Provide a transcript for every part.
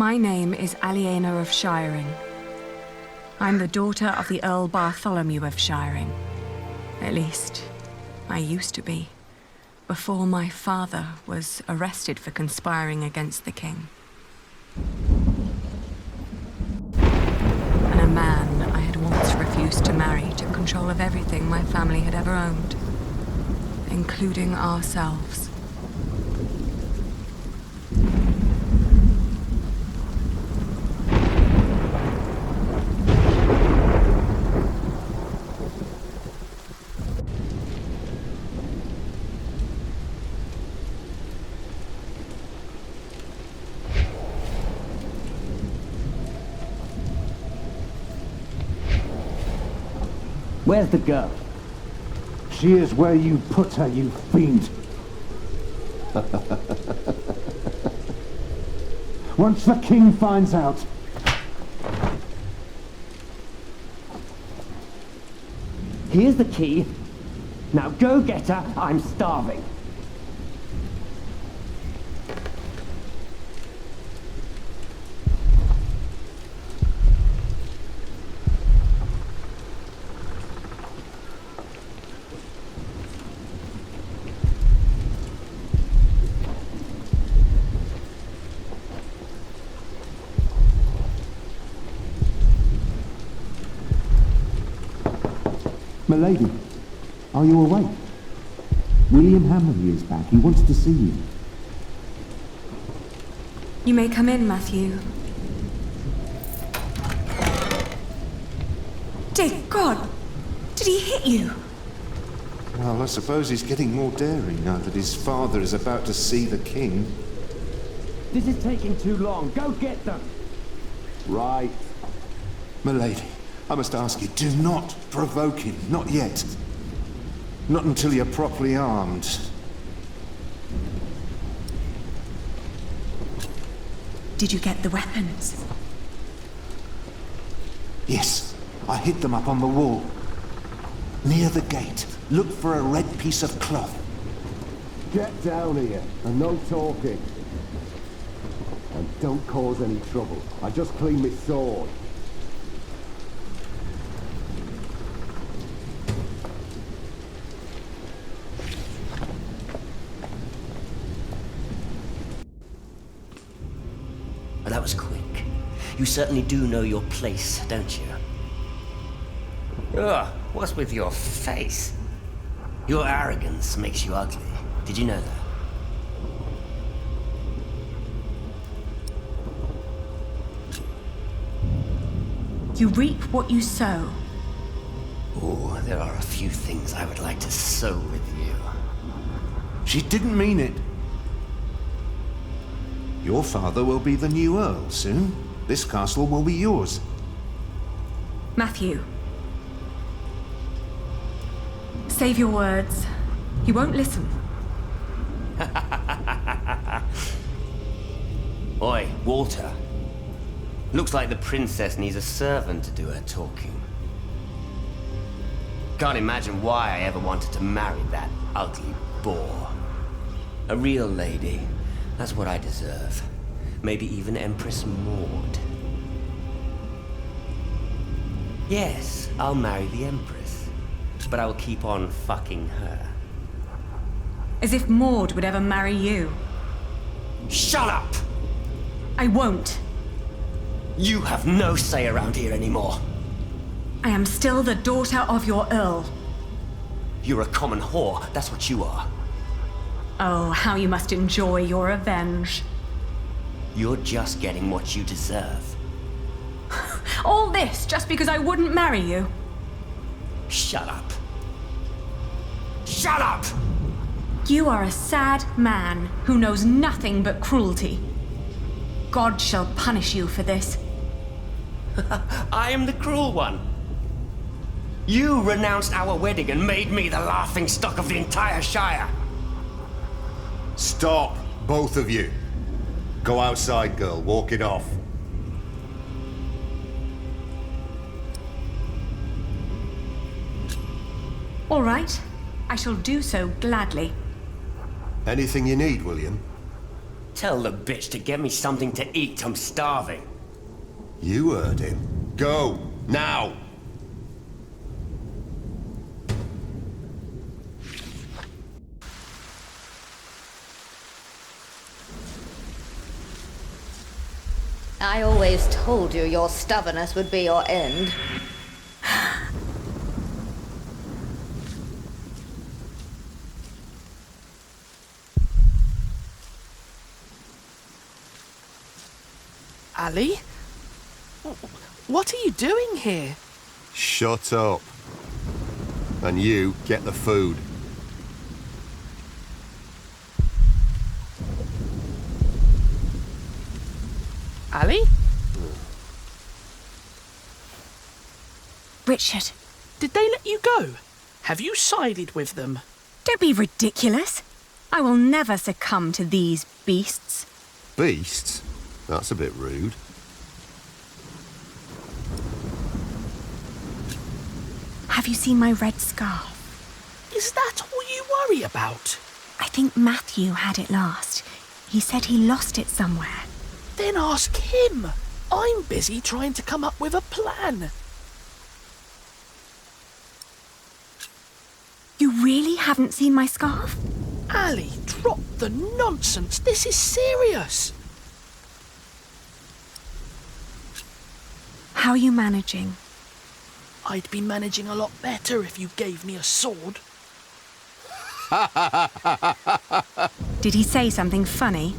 My name is Aliena of Shiring. I'm the daughter of the Earl Bartholomew of Shiring. At least, I used to be, before my father was arrested for conspiring against the king. And a man I had once refused to marry took control of everything my family had ever owned, including ourselves. Where's the girl? She is where you put her, you fiend. Once the king finds out... Here's the key. Now go get her, I'm starving. Milady, are you awake? William Hammerly is back. He wants to see you. You may come in, Matthew. Dear God! Did he hit you? Well, I suppose he's getting more daring now that his father is about to see the king. This is taking too long. Go get them. Right. Milady, I must ask you, do not provoke him. Not yet. Not until you're properly armed. Did you get the weapons? Yes, I hid them up on the wall. Near the gate. Look for a red piece of cloth. Get down here, and no talking. And don't cause any trouble. I just cleaned my sword. That was quick. You certainly do know your place, don't you? Ugh, what's with your face? Your arrogance makes you ugly. Did you know that? You reap what you sow. Oh, there are a few things I would like to sow with you. She didn't mean it. Your father will be the new Earl soon. This castle will be yours. Matthew. Save your words. He won't listen. Oi, Walter. Looks like the princess needs a servant to do her talking. Can't imagine why I ever wanted to marry that ugly boar. A real lady. That's what I deserve. Maybe even Empress Maud. Yes, I'll marry the Empress. But I will keep on fucking her. As if Maud would ever marry you. Shut up! I won't. You have no say around here anymore. I am still the daughter of your Earl. You're a common whore, that's what you are. Oh, how you must enjoy your revenge. You're just getting what you deserve. All this just because I wouldn't marry you? Shut up. Shut up! You are a sad man who knows nothing but cruelty. God shall punish you for this. I am the cruel one. You renounced our wedding and made me the laughingstock of the entire Shire. Stop, both of you. Go outside, girl. Walk it off. All right. I shall do so gladly. Anything you need, William? Tell the bitch to get me something to eat. I'm starving. You heard him. Go, now! I always told you your stubbornness would be your end. Ali? What are you doing here? Shut up. And you, get the food. Ali? Richard, Did they let you go? Have you sided with them? don't be ridiculous. I will never succumb to these beasts. Beasts? That's a bit rude. Have you seen my red scarf? Is that all you worry about? I think Matthew had it last. He said he lost it somewhere. Then ask him. I'm busy trying to come up with a plan. You really haven't seen my scarf? Ali, drop the nonsense. This is serious. How are you managing? I'd be managing a lot better if you gave me a sword. Did he say something funny?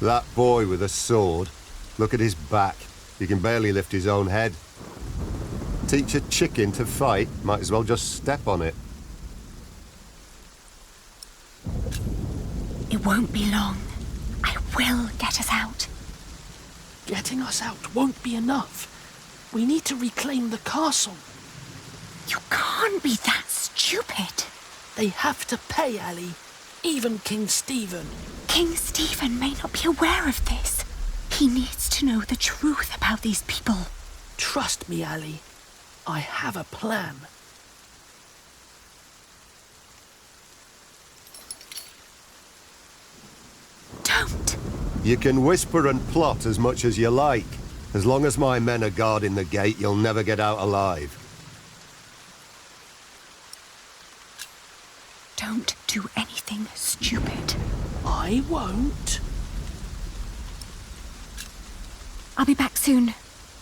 That boy with a sword. Look at his back. He can barely lift his own head. Teach a chicken to fight, might as well just step on it. It won't be long. I will get us out. Getting us out won't be enough. We need to reclaim the castle. You can't be that stupid. They have to pay, Ali. Even King Stephen. King Stephen may not be aware of this. He needs to know the truth about these people. Trust me, Ali. I have a plan. Don't. You can whisper and plot as much as you like. As long as my men are guarding the gate, you'll never get out alive. Don't do anything stupid. I won't. I'll be back soon.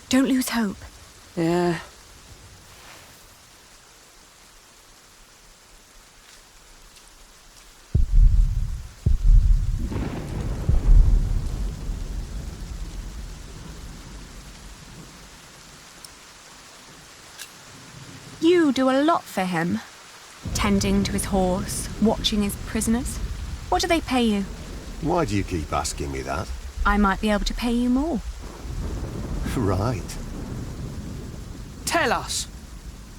Don't lose hope. Yeah. You do a lot for him. Tending to his horse, watching his prisoners. What do they pay you? Why do you keep asking me that? I might be able to pay you more. Right. Tell us.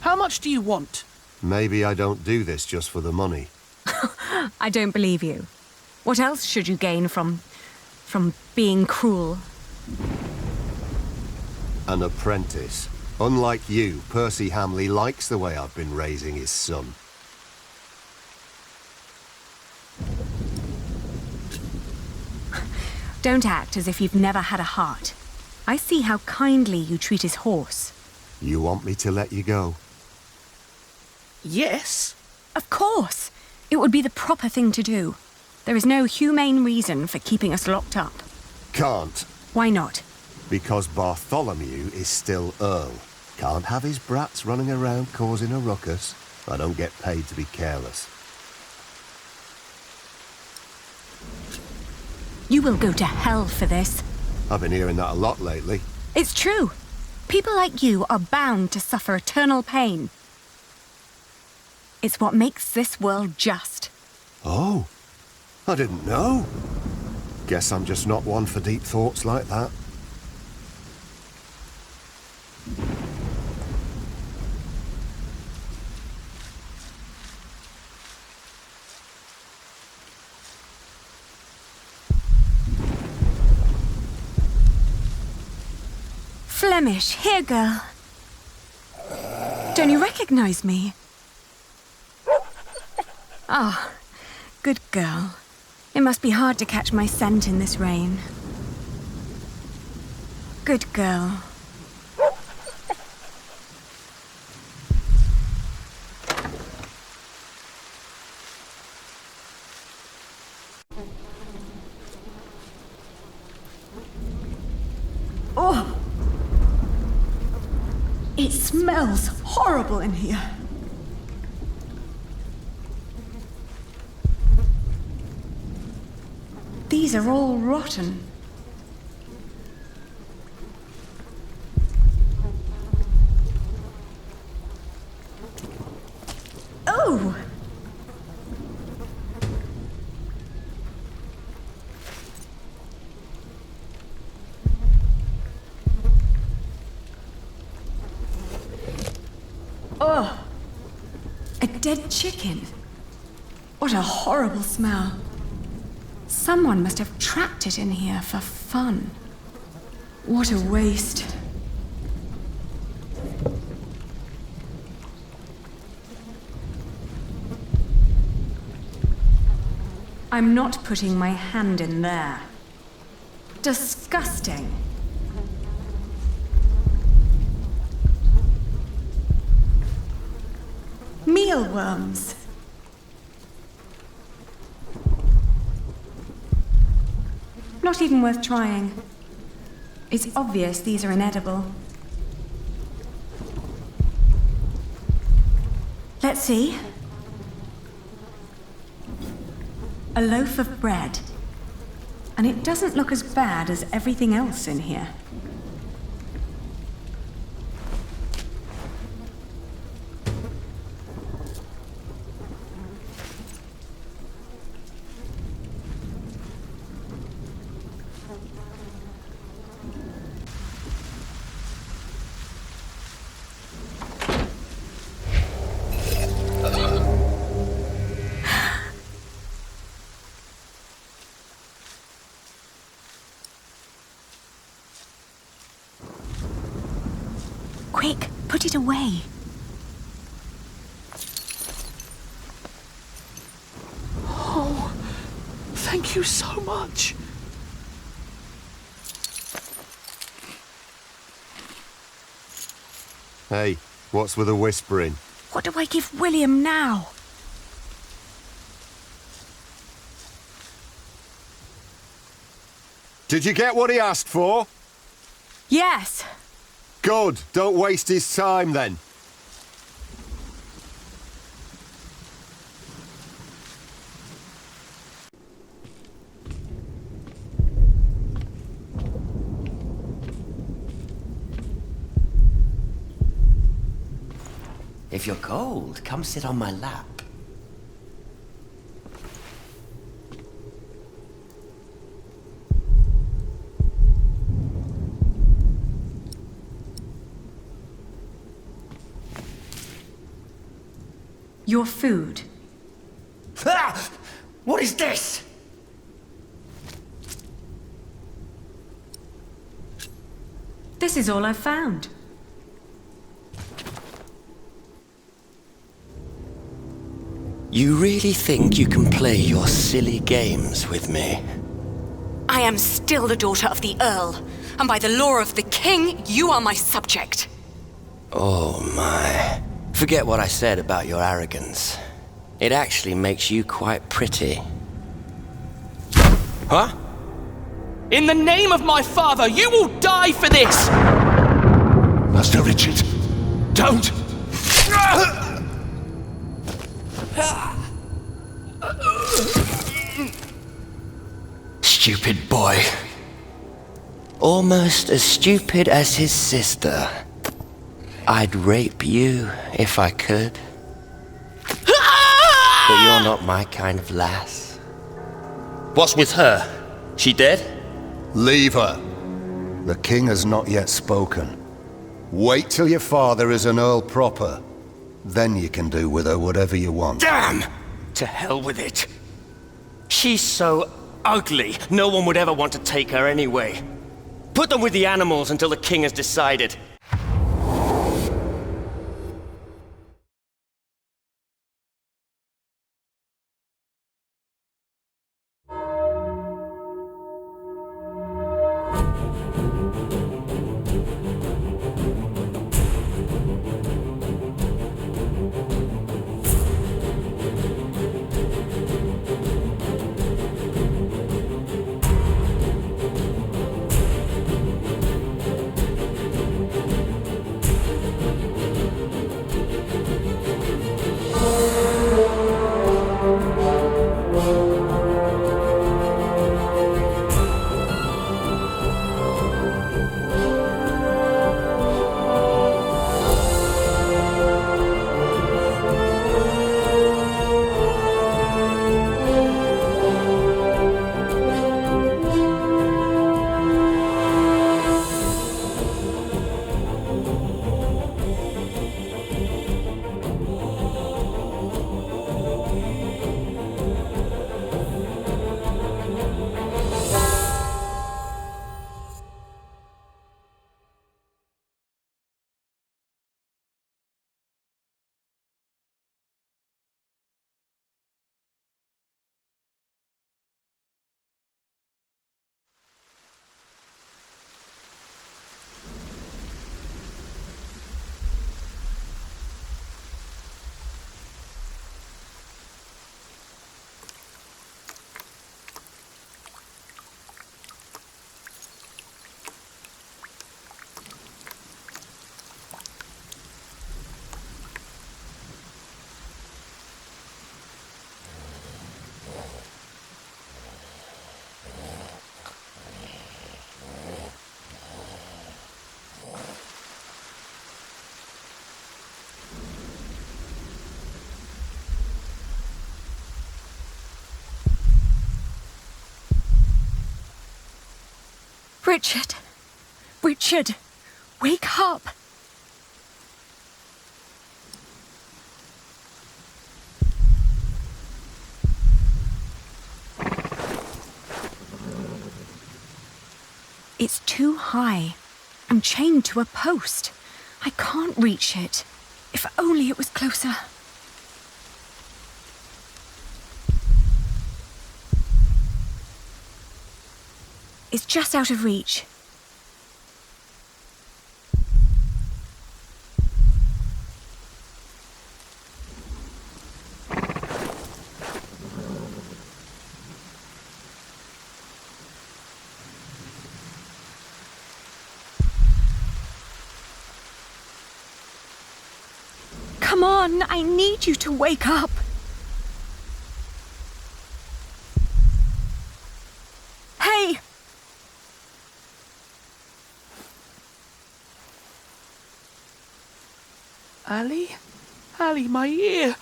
How much do you want? Maybe I don't do this just for the money. I don't believe you. What else should you gain from being cruel? An apprentice. Unlike you, Percy Hamley likes the way I've been raising his son. Don't act as if you've never had a heart. I see how kindly you treat his horse. You want me to let you go? Yes. Of course. It would be the proper thing to do. There is no humane reason for keeping us locked up. Can't. Why not? Because Bartholomew is still Earl. Can't have his brats running around causing a ruckus. I don't get paid to be careless. You will go to hell for this. I've been hearing that a lot lately. It's true. People like you are bound to suffer eternal pain. It's what makes this world just. Oh, I didn't know. Guess I'm just not one for deep thoughts like that. Flemish, here, girl. Don't you recognize me? Ah, good girl. It must be hard to catch my scent in this rain. Good girl. Oh! It smells horrible in here. These are all rotten. Oh! Oh! A dead chicken. What a horrible smell. Someone must have trapped it in here for fun. What a waste. I'm not putting my hand in there. Disgusting. Mealworms. Not even worth trying. It's obvious these are inedible. Let's see. A loaf of bread. And it doesn't look as bad as everything else in here. Quick, put it away. Oh, thank you so much. Hey, what's with the whispering? What do I give William now? Did you get what he asked for? Yes. Good. Don't waste his time then. If you're cold, come sit on my lap. Your food. Ah! What is this? This is all I've found. You really think you can play your silly games with me? I am still the daughter of the Earl, and by the law of the King, you are my subject. Oh my. Forget what I said about your arrogance. It actually makes you quite pretty. Huh? In the name of my father, you will die for this! Master Richard, don't! Stupid boy. Almost as stupid as his sister. I'd rape you if I could. But you're not my kind of lass. What's with her? She dead? Leave her. The king has not yet spoken. Wait till your father is an earl proper. Then you can do with her whatever you want. Damn! To hell with it. She's so ugly, no one would ever want to take her anyway. Put them with the animals until the king has decided. Richard! Richard! Wake up! It's too high. I'm chained to a post. I can't reach it. If only it was closer. It's just out of reach. Come on, I need you to wake up. Hey! Ali? Ali, my ear!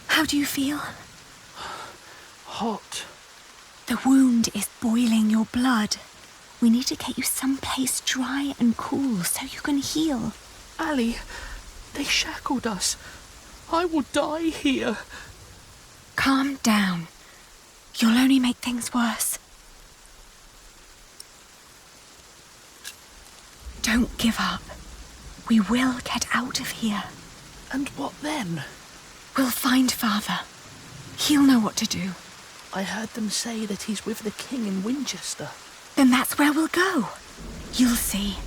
How do you feel? Hot. The wound is boiling your blood. We need to get you someplace dry and cool so you can heal. Ali, they shackled us. I will die here. Calm down. You'll only make things worse. Don't give up. We will get out of here. And what then? We'll find Father. He'll know what to do. I heard them say that he's with the king in Winchester. Then that's where we'll go. You'll see.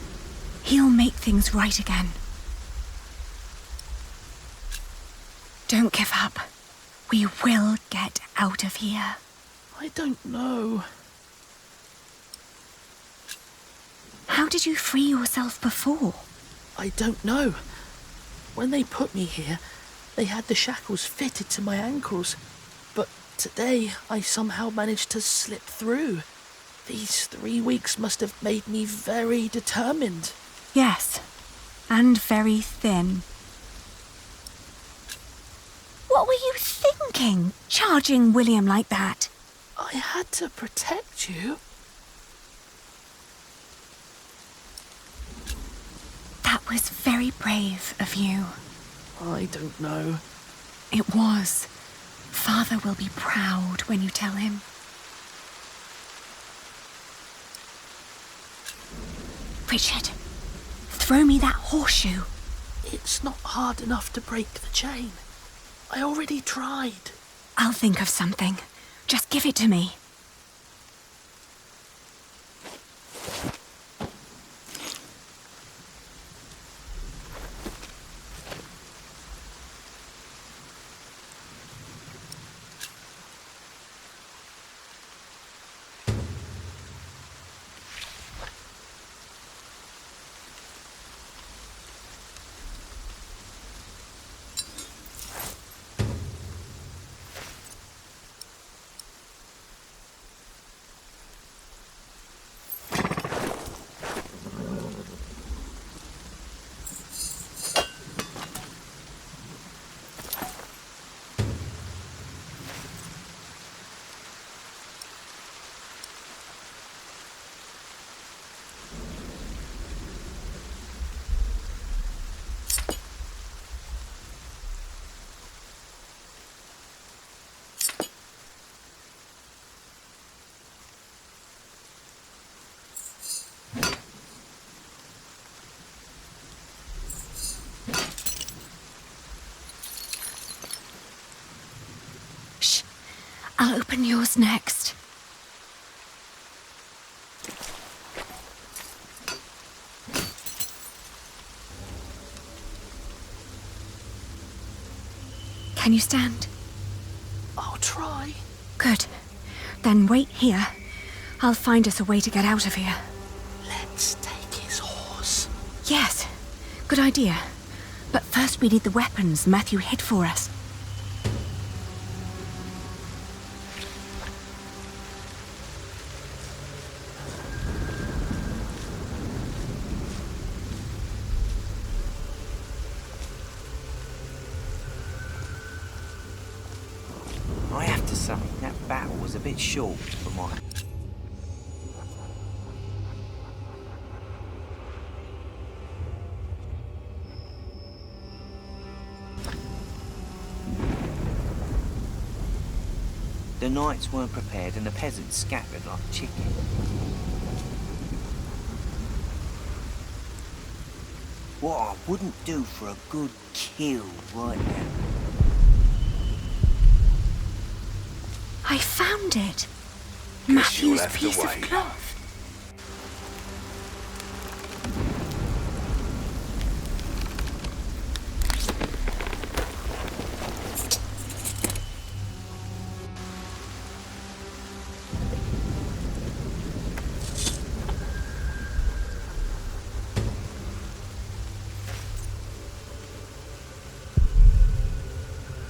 He'll make things right again. Don't give up. We will get out of here. I don't know. How did you free yourself before? I don't know. When they put me here, they had the shackles fitted to my ankles. But today, I somehow managed to slip through. These 3 weeks must have made me very determined. Yes, and very thin. What were you thinking, charging William like that? I had to protect you. That was very brave of you. I don't know. It was. Father will be proud when you tell him. Richard, throw me that horseshoe. It's not hard enough to break the chain. I already tried. I'll think of something. Just give it to me. I'll open yours next. Can you stand? I'll try. Good. Then wait here. I'll find us a way to get out of here. Let's take his horse. Yes. Good idea. But first we need the weapons Matthew hid for us. I have to say, was a bit short for my... The knights weren't prepared and the peasants scattered like chicken. What I wouldn't do for a good kill right now. I found it. Matthew's piece of cloth.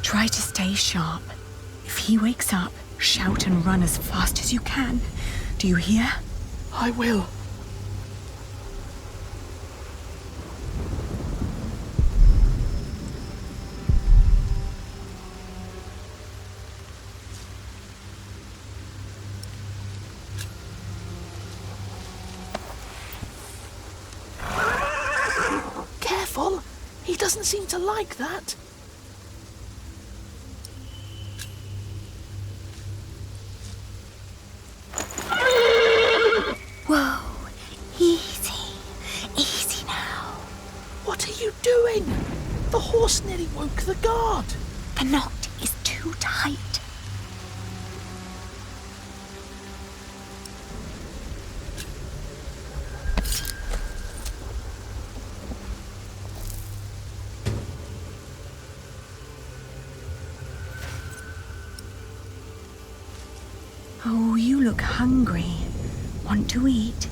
Try to stay sharp. If he wakes up, shout and run as fast as you can. Do you hear? I will. Careful! He doesn't seem to like that. Whoa, easy. Easy now. What are you doing? The horse nearly woke the guard. The knot is too tight. Oh, you look hungry. Want to eat?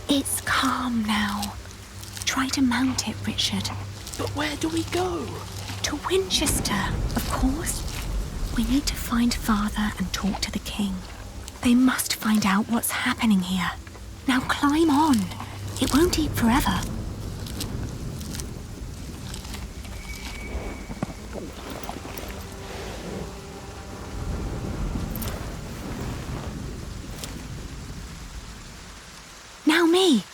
It's calm now. Try to mount it, Richard. But where do we go? To Winchester, of course. We need to find Father and talk to the king. They must find out what's happening here. Now climb on. It won't eat forever. Now me.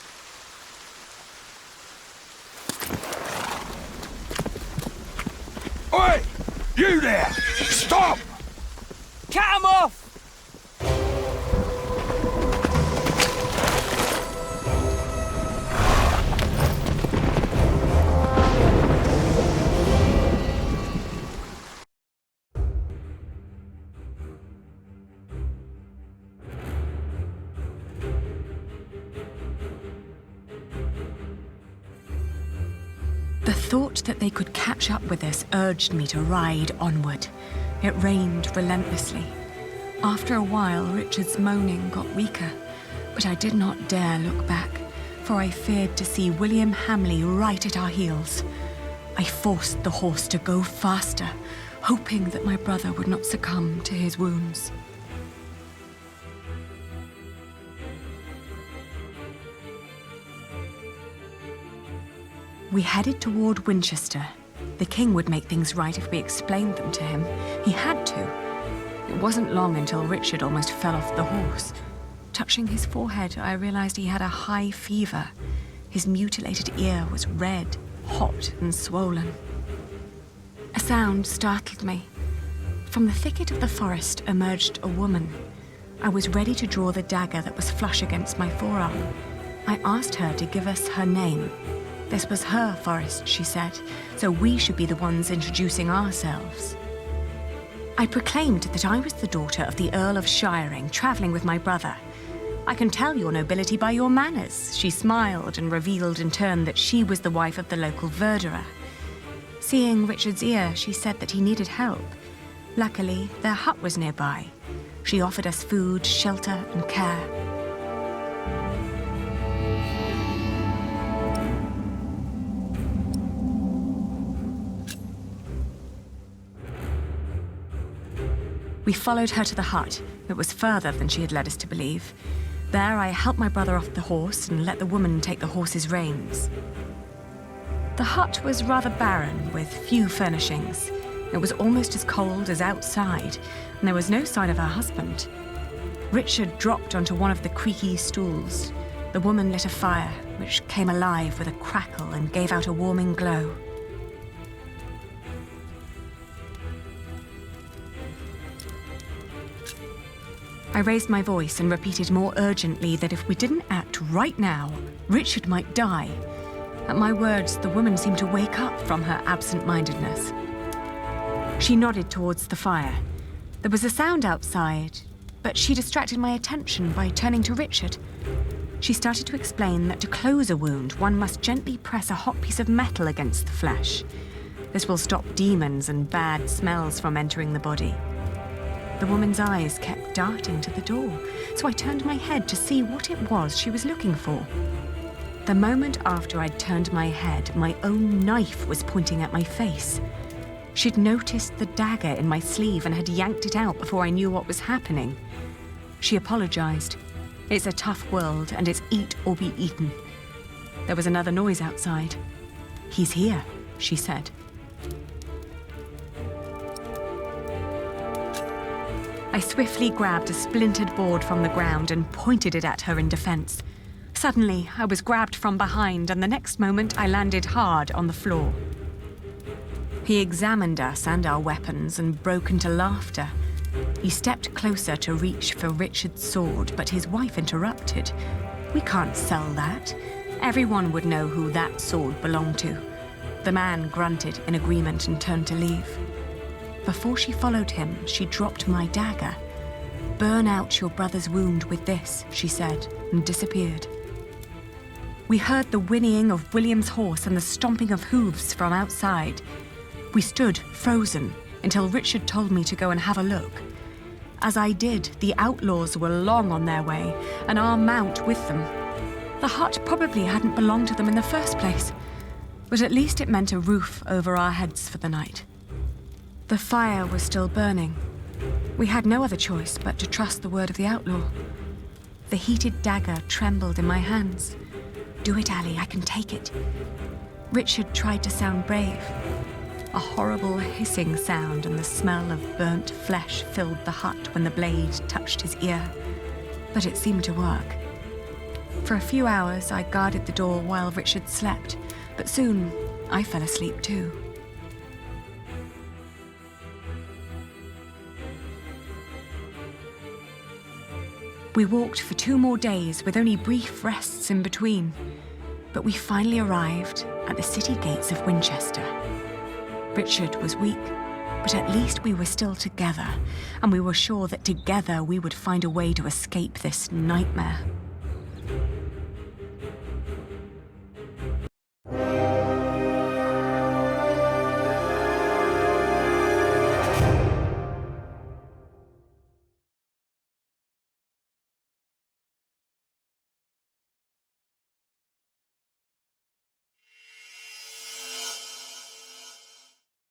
Oi! You there! Stop! Cut him off! The thought that they could catch up with us urged me to ride onward. It rained relentlessly. After a while, Richard's moaning got weaker, but I did not dare look back, for I feared to see William Hamley right at our heels. I forced the horse to go faster, hoping that my brother would not succumb to his wounds. We headed toward Winchester. The king would make things right if we explained them to him. He had to. It wasn't long until Richard almost fell off the horse. Touching his forehead, I realized he had a high fever. His mutilated ear was red, hot, and swollen. A sound startled me. From the thicket of the forest emerged a woman. I was ready to draw the dagger that was flush against my forearm. I asked her to give us her name. This was her forest, she said, so we should be the ones introducing ourselves. I proclaimed that I was the daughter of the Earl of Shiring, traveling with my brother. I can tell your nobility by your manners. She smiled and revealed in turn that she was the wife of the local verderer. Seeing Richard's ear, she said that he needed help. Luckily, their hut was nearby. She offered us food, shelter, and care. We followed her to the hut. It was further than she had led us to believe. There, I helped my brother off the horse and let the woman take the horse's reins. The hut was rather barren, with few furnishings. It was almost as cold as outside, and there was no sign of her husband. Richard dropped onto one of the creaky stools. The woman lit a fire, which came alive with a crackle and gave out a warming glow. I raised my voice and repeated more urgently that if we didn't act right now, Richard might die. At my words, the woman seemed to wake up from her absent-mindedness. She nodded towards the fire. There was a sound outside, but she distracted my attention by turning to Richard. She started to explain that to close a wound, one must gently press a hot piece of metal against the flesh. This will stop demons and bad smells from entering the body. The woman's eyes kept darting to the door, so I turned my head to see what it was she was looking for. The moment after I'd turned my head, my own knife was pointing at my face. She'd noticed the dagger in my sleeve and had yanked it out before I knew what was happening. She apologized. It's a tough world, and it's eat or be eaten. There was another noise outside. "He's here," she said. I swiftly grabbed a splintered board from the ground and pointed it at her in defense. Suddenly, I was grabbed from behind, and the next moment I landed hard on the floor. He examined us and our weapons and broke into laughter. He stepped closer to reach for Richard's sword, but his wife interrupted. "We can't sell that. Everyone would know who that sword belonged to." The man grunted in agreement and turned to leave. Before she followed him, she dropped my dagger. "Burn out your brother's wound with this," she said, and disappeared. We heard the whinnying of William's horse and the stomping of hooves from outside. We stood, frozen, until Richard told me to go and have a look. As I did, the outlaws were long on their way, and our mount with them. The hut probably hadn't belonged to them in the first place, but at least it meant a roof over our heads for the night. The fire was still burning. We had no other choice but to trust the word of the outlaw. The heated dagger trembled in my hands. "Do it, Ali, I can take it." Richard tried to sound brave. A horrible hissing sound and the smell of burnt flesh filled the hut when the blade touched his ear. But it seemed to work. For a few hours, I guarded the door while Richard slept, but soon I fell asleep too. We walked for 2 more days with only brief rests in between, but we finally arrived at the city gates of Winchester. Richard was weak, but at least we were still together, and we were sure that together we would find a way to escape this nightmare.